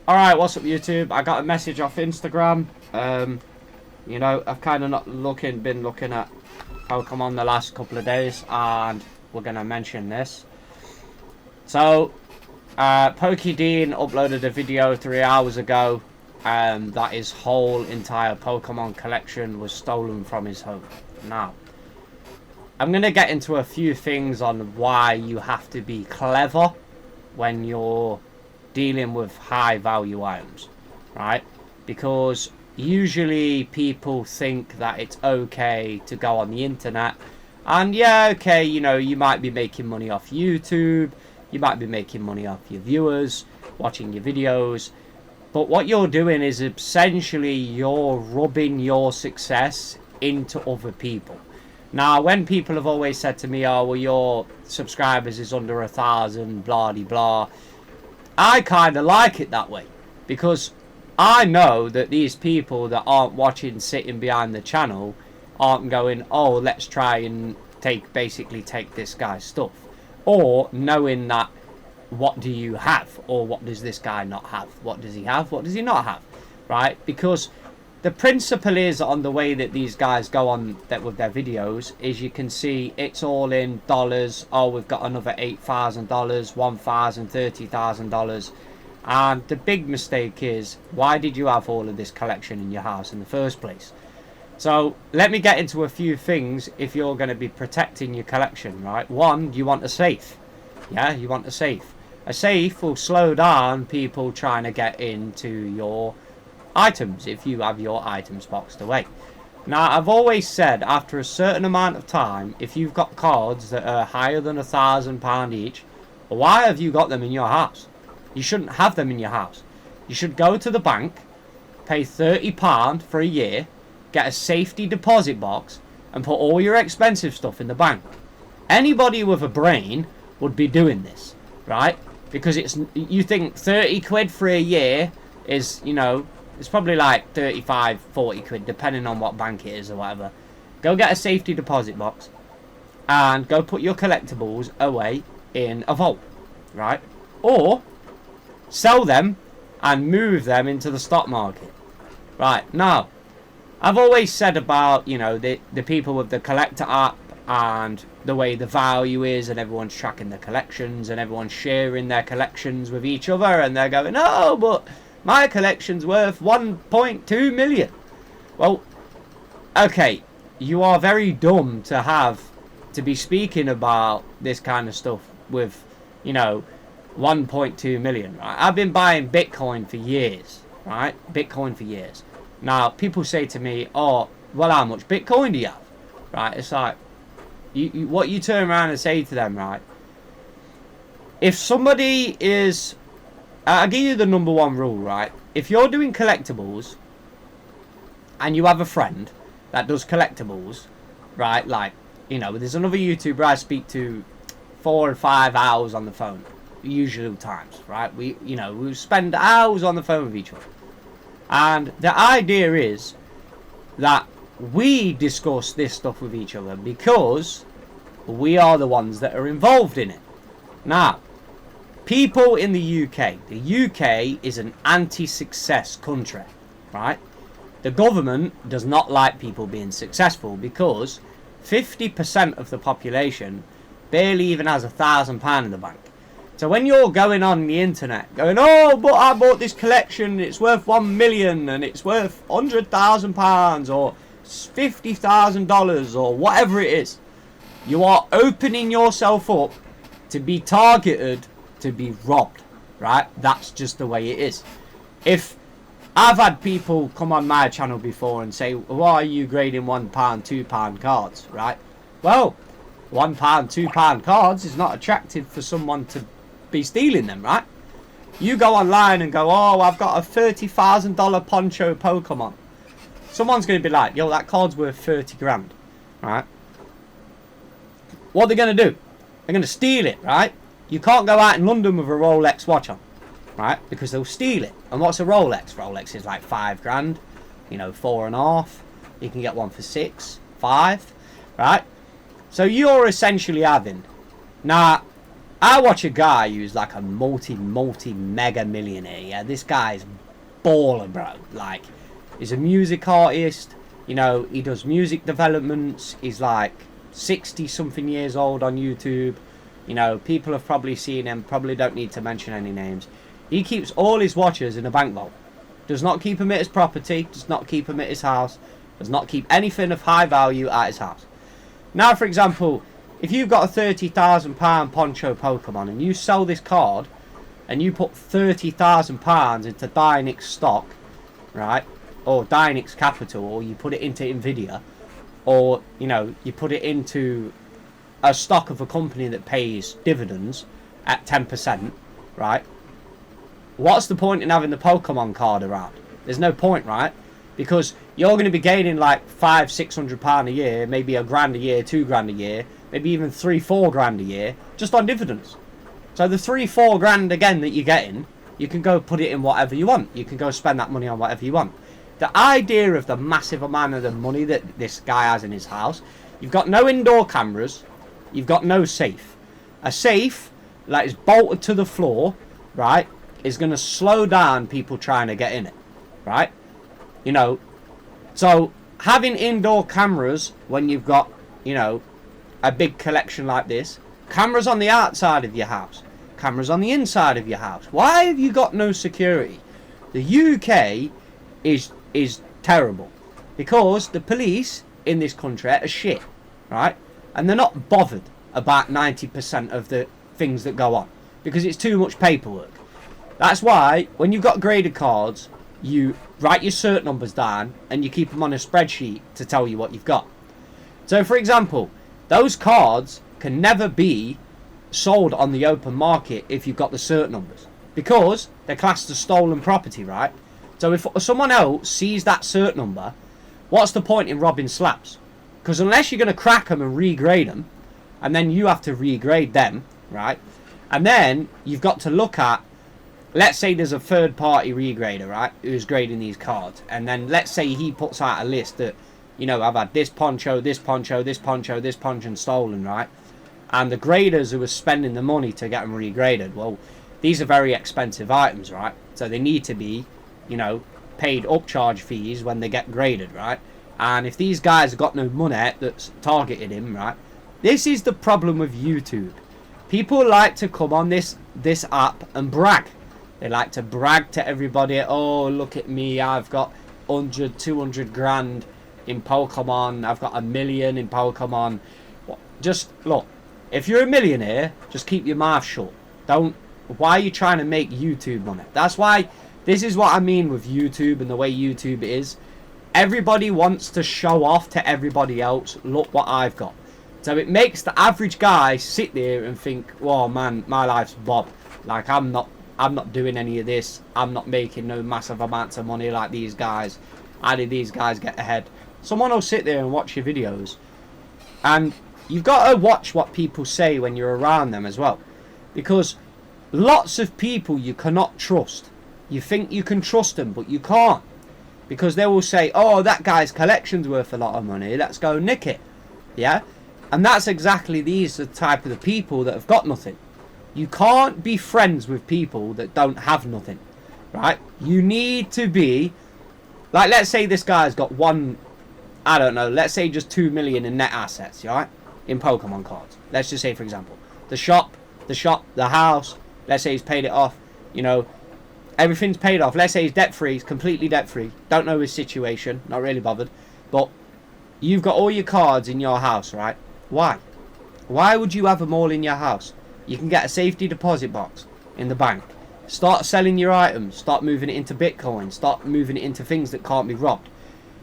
Alright, what's up YouTube? I got a message off Instagram. You know, I've kind of been looking at Pokemon the last couple of days, and we're going to mention this. So, pokidean uploaded a video 3 hours ago, that his whole entire Pokemon collection was stolen from his home. Now, I'm going to get into a few things on why you have to be clever when you're dealing with high value items, right? Because usually people think that it's okay to go on the internet and yeah, okay, you know, you might be making money off YouTube, you might be making money off your viewers watching your videos, but what you're doing is essentially you're rubbing your success into other people. Now, when people have always said to me, oh well, your subscribers is under 1,000, blah de blah, I kind of like it that way, because I know that these people that aren't watching, sitting behind the channel, aren't going, oh, let's try and basically take this guy's stuff, or knowing that what do you have, or what does this guy not have, what does he have, what does he not have, right? Because the principle is on the way that these guys go on that with their videos is you can see it's all in dollars. Oh, we've got another $8,000, $1,000, $30,000. And the big mistake is, why did you have all of this collection in your house in the first place? So let me get into a few things if you're going to be protecting your collection, right? One, you want a safe. Yeah, you want a safe. A safe will slow down people trying to get into your items if you have your items boxed away. Now, I've always said after a certain amount of time, if you've got cards that are higher than £1,000 each, why have you got them in your house? You shouldn't have them in your house. You should go to the bank, pay £30 for a year, get a safety deposit box, and put all your expensive stuff in the bank. Anybody with a brain would be doing this, right? Because you think 30 quid for a year is, you know, it's probably like 35, 40 quid, depending on what bank it is or whatever. Go get a safety deposit box and go put your collectibles away in a vault, right? Or sell them and move them into the stock market. Right, now, I've always said about, you know, the people with the collector app and the way the value is, and everyone's tracking their collections and everyone's sharing their collections with each other, and they're going, oh, but my collection's worth 1.2 million. Well, okay, you are very dumb to be speaking about this kind of stuff with, you know, 1.2 million, right? I've been buying Bitcoin for years, right? Bitcoin for years. Now, people say to me, oh, well, how much Bitcoin do you have? Right? It's like, what you turn around and say to them, right? If somebody is... I'll give you the number one rule, right? If you're doing collectibles and you have a friend that does collectibles, right? Like, you know, there's another YouTuber I speak to 4 or 5 hours on the phone, usual times, right? We spend hours on the phone with each other. And the idea is that we discuss this stuff with each other because we are the ones that are involved in it. Now, people in the UK is an anti-success country, right? The government does not like people being successful because 50% of the population barely even has £1,000 in the bank. So when you're going on the internet going, oh, but I bought this collection, it's worth 1 million and it's worth £100,000 or $50,000 or whatever it is, you are opening yourself up to be targeted, to be robbed, right? That's just the way it is. If I've had people come on my channel before and say, why are you grading £1, £2 cards, right? Well, £1, £2 cards is not attractive for someone to be stealing them, right? You go online and go, oh, I've got a $30,000 poncho Pokemon. Someone's going to be like, yo, that card's worth 30 grand, right? What are they going to do? They're going to steal it, right? You can't go out in London with a Rolex watch on, right? Because they'll steal it. And what's a Rolex? Rolex is like 5 grand, you know, 4.5. You can get one for 6, 5, right? So you're essentially having. Now, I watch a guy who's like a mega millionaire. Yeah, this guy's baller, bro. Like, he's a music artist. You know, he does music developments. He's like 60 something years old on YouTube. You know, people have probably seen him. Probably don't need to mention any names. He keeps all his watches in a bank vault. Does not keep them at his property. Does not keep them at his house. Does not keep anything of high value at his house. Now, for example, if you've got a £30,000 Poncho Pokemon and you sell this card and you put £30,000 into Dynix stock, right, or Dynix Capital, or you put it into Nvidia, or, you know, you put it into a stock of a company that pays dividends at 10%, right, what's the point in having the Pokemon card around? There's no point, right? Because you're going to be gaining like £500-600 a year, maybe £1,000 a year, £2,000 a year, maybe even £3-4 a year, just on dividends. So the £3-4 again that you're getting, you can go put it in whatever you want. You can go spend that money on whatever you want. The idea of the massive amount of the money that this guy has in his house, you've got no indoor cameras, you've got no safe. A safe that is bolted to the floor, right, is going to slow down people trying to get in it, right? You know, so having indoor cameras when you've got, you know, a big collection like this, cameras on the outside of your house, cameras on the inside of your house. Why have you got no security? The UK is terrible because the police in this country are shit, right? And they're not bothered about 90% of the things that go on because it's too much paperwork. That's why when you've got graded cards, you write your cert numbers down and you keep them on a spreadsheet to tell you what you've got. So, for example, those cards can never be sold on the open market if you've got the cert numbers because they're classed as stolen property, right? So if someone else sees that cert number, what's the point in robbing slabs? Because unless you're going to crack them and regrade them, and then you have to regrade them, right? And then you've got to look at, let's say there's a third-party regrader, right, who's grading these cards. And then let's say he puts out a list that, you know, I've had this poncho, this poncho, this poncho, this poncho stolen, right? And the graders who are spending the money to get them regraded, well, these are very expensive items, right? So they need to be, you know, paid upcharge fees when they get graded, right? And if these guys have got no money that's targeted him, right? This is the problem with YouTube. People like to come on this app and brag. They like to brag to everybody, oh, look at me, I've got 100, 200 grand in Pokemon, I've got $1 million in Pokemon. Just, look, if you're a millionaire, just keep your mouth shut. Why are you trying to make YouTube money? That's why, this is what I mean with YouTube and the way YouTube is. Everybody wants to show off to everybody else, look what I've got. So it makes the average guy sit there and think, oh man, my life's bob. Like, I'm not doing any of this. I'm not making no massive amounts of money like these guys. How did these guys get ahead? Someone will sit there and watch your videos. And you've got to watch what people say when you're around them as well. Because lots of people you cannot trust. You think you can trust them, but you can't. Because they will say, oh, that guy's collection's worth a lot of money. Let's go nick it. Yeah? And that's exactly the type of the people that have got nothing. You can't be friends with people that don't have nothing, right? You need to be, like, let's say this guy's got I don't know, let's say just 2 million in net assets, right? In Pokemon cards. Let's just say, for example, the shop, the house, let's say he's paid it off, you know, everything's paid off. Let's say he's debt-free, he's completely debt-free. Don't know his situation, not really bothered. But you've got all your cards in your house, right? Why? Why would you have them all in your house? You can get a safety deposit box in the bank. Start selling your items. Start moving it into Bitcoin. Start moving it into things that can't be robbed.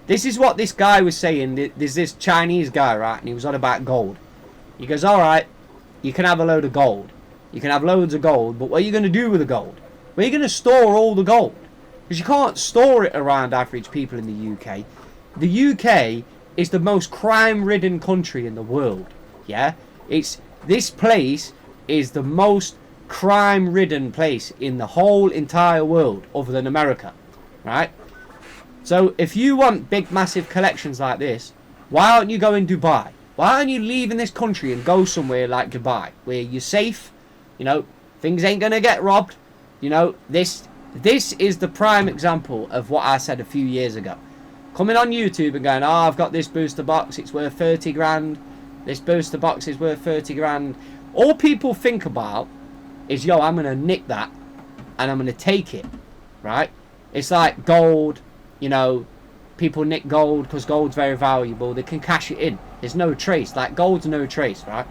This is what this guy was saying. There's this Chinese guy, right? And he was on about gold. He goes, alright, you can have a load of gold. You can have loads of gold, but what are you going to do with the gold? Where are you going to store all the gold? Because you can't store it around average people in the UK. The UK is the most crime-ridden country in the world. Yeah? This place is the most crime-ridden place in the whole entire world, other than America, right? So if you want big, massive collections like this, why aren't you going Dubai? Why aren't you leaving this country and go somewhere like Dubai, where you're safe, You know, things ain't gonna get robbed. You know, this is the prime example of what I said a few years ago. Coming on YouTube and going, oh, I've got this booster box, it's worth 30 grand. This booster box is worth 30 grand. All people think about is, yo, I'm gonna nick that and I'm gonna take it, right? It's like gold, you know, people nick gold because gold's very valuable. They can cash it in. There's no trace. Like, gold's no trace, right?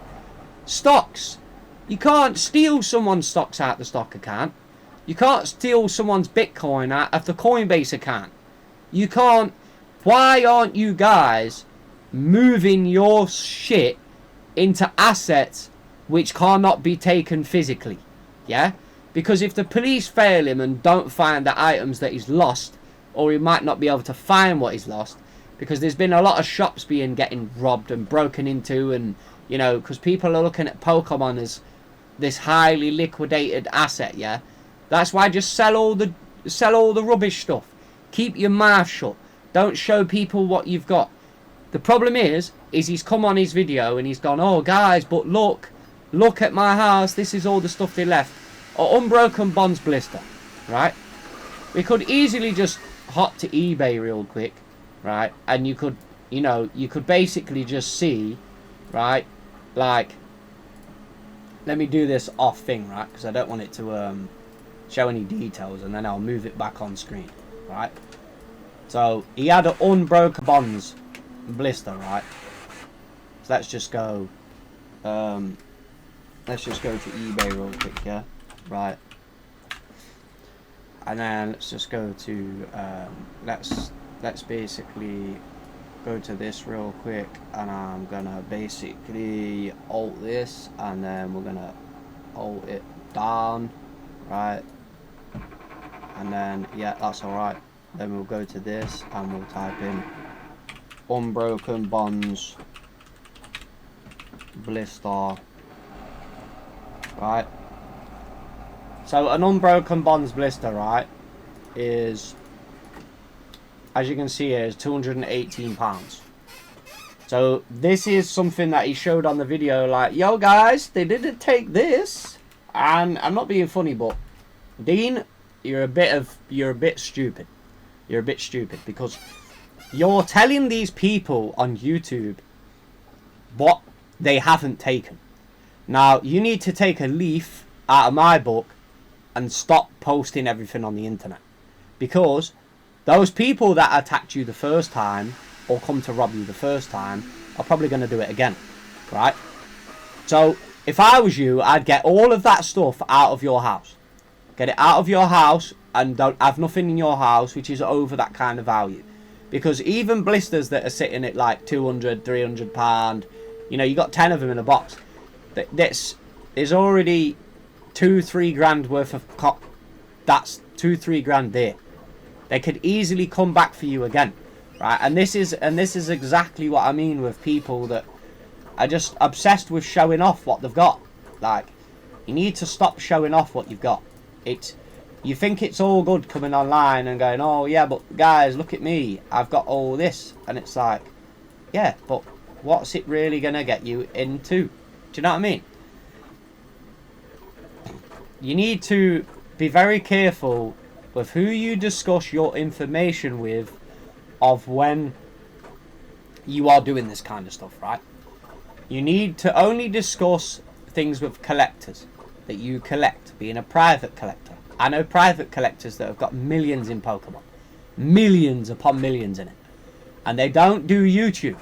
Stocks. You can't steal someone's stocks out the stock account. You can't steal someone's Bitcoin out of the Coinbase account. You can't. Why aren't you guys moving your shit into assets which cannot be taken physically? Yeah? Because if the police fail him and don't find the items that he's lost, or he might not be able to find what he's lost, because there's been a lot of shops getting robbed and broken into, and, you know, because people are looking at Pokemon as this highly liquidated asset, yeah? That's why just sell all the rubbish stuff. Keep your mouth shut. Don't show people what you've got. The problem is he's come on his video and he's gone, oh guys, but look at my house, this is all the stuff they left. Or unbroken bonds blister, right? We could easily just hop to eBay real quick, right? And you could, you know, you could basically just see, right? Like, let me do this off thing, right? Because I don't want it to show any details, and then I'll move it back on screen, right? So he had an unbroken bonds blister, right? So let's just go to eBay real quick, yeah, right? And then let's just go to let's basically go to this real quick, and I'm gonna basically alt this, and then we're gonna alt it down, right? And then, yeah, that's alright. Then we'll go to this and we'll type in unbroken bonds blister, right? So an unbroken bonds blister, right, is, as you can see here, is £218. So this is something that he showed on the video, like, yo guys, they didn't take this. And I'm not being funny, but Dean, you're a bit stupid. You're a bit stupid, because you're telling these people on YouTube what they haven't taken. Now, you need to take a leaf out of my book and stop posting everything on the internet, because those people that attacked you the first time or come to rob you the first time are probably going to do it again, right? So if I was you, I'd get all of that stuff out of your house. Get it out of your house, and don't have nothing in your house which is over that kind of value. Because even blisters that are sitting at like 200, 300 pound, you know, you got 10 of them in a box. There's already 2-3 grand worth of that's 2-3 grand there. They could easily come back for you again, right? And this is exactly what I mean with people that are just obsessed with showing off what they've got. Like, you need to stop showing off what you've got. You think it's all good coming online and going, oh yeah, but guys, look at me, I've got all this. And it's like, yeah, but what's it really gonna get you into? Do you know what I mean? You need to be very careful with who you discuss your information with, of when you are doing this kind of stuff, right? You need to only discuss things with collectors that you collect, being a private collector. I know private collectors that have got millions in Pokemon, millions upon millions in it, and they don't do YouTube.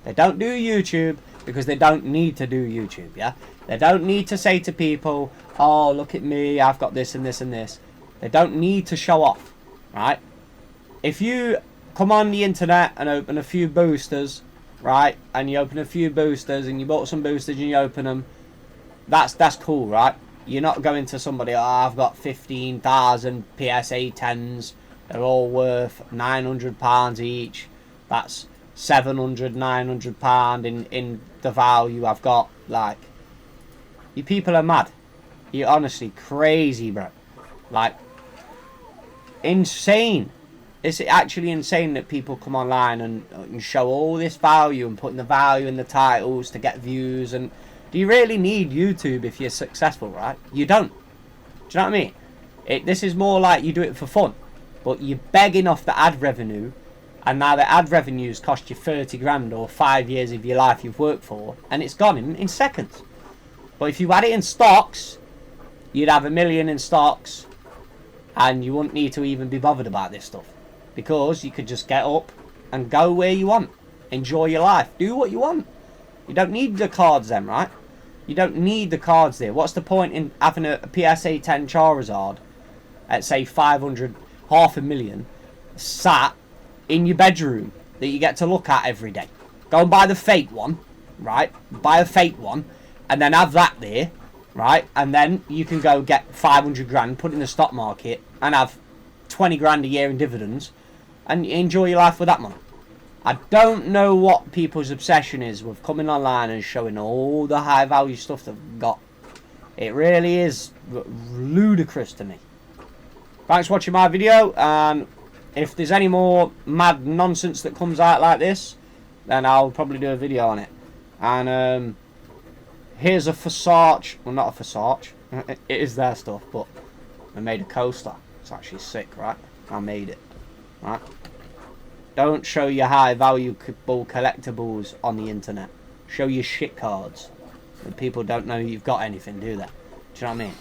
They don't do YouTube because they don't need to do YouTube, yeah? They don't need to say to people, oh, look at me, I've got this and this and this. They don't need to show off, right? If you come on the internet and open a few boosters, right, and you open a few boosters and you bought some boosters and you open them, that's cool, right? You're not going to somebody, oh, I've got 15,000 PSA 10s, they're all worth £900 each, that's £700, £900 in the value I've got. Like, you people are mad. You're honestly crazy, bro. Like, insane. It's actually insane that people come online and show all this value and putting the value in the titles to get views, and Do you really need YouTube if you're successful, right? You don't. Do you know what I mean? This is more like you do it for fun. But you're begging off the ad revenue, and now the ad revenues cost you 30 grand or 5 years of your life you've worked for, and it's gone in seconds. But if you had it in stocks, you'd have $1 million in stocks, and you wouldn't need to even be bothered about this stuff. Because you could just get up and go where you want. Enjoy your life. Do what you want. You don't need the cards then, right? You don't need the cards there. What's the point in having a PSA 10 Charizard at, say, 500, $500,000, sat in your bedroom that you get to look at every day? Go and buy the fake one, right? Buy a fake one, and then have that there, right? And then you can go get 500 grand, put it in the stock market, and have 20 grand a year in dividends, and enjoy your life with that money. I don't know what people's obsession is with coming online and showing all the high value stuff they've got. It really is ludicrous to me. Thanks for watching my video, and if there's any more mad nonsense that comes out like this, then I'll probably do a video on it. And here's a Versace, well, not a Versace, it is their stuff, but I made a coaster. It's actually sick, right? I made it, right? Don't show your high valuable collectibles on the internet. Show your shit cards. And people don't know you've got anything, do they? Do you know what I mean?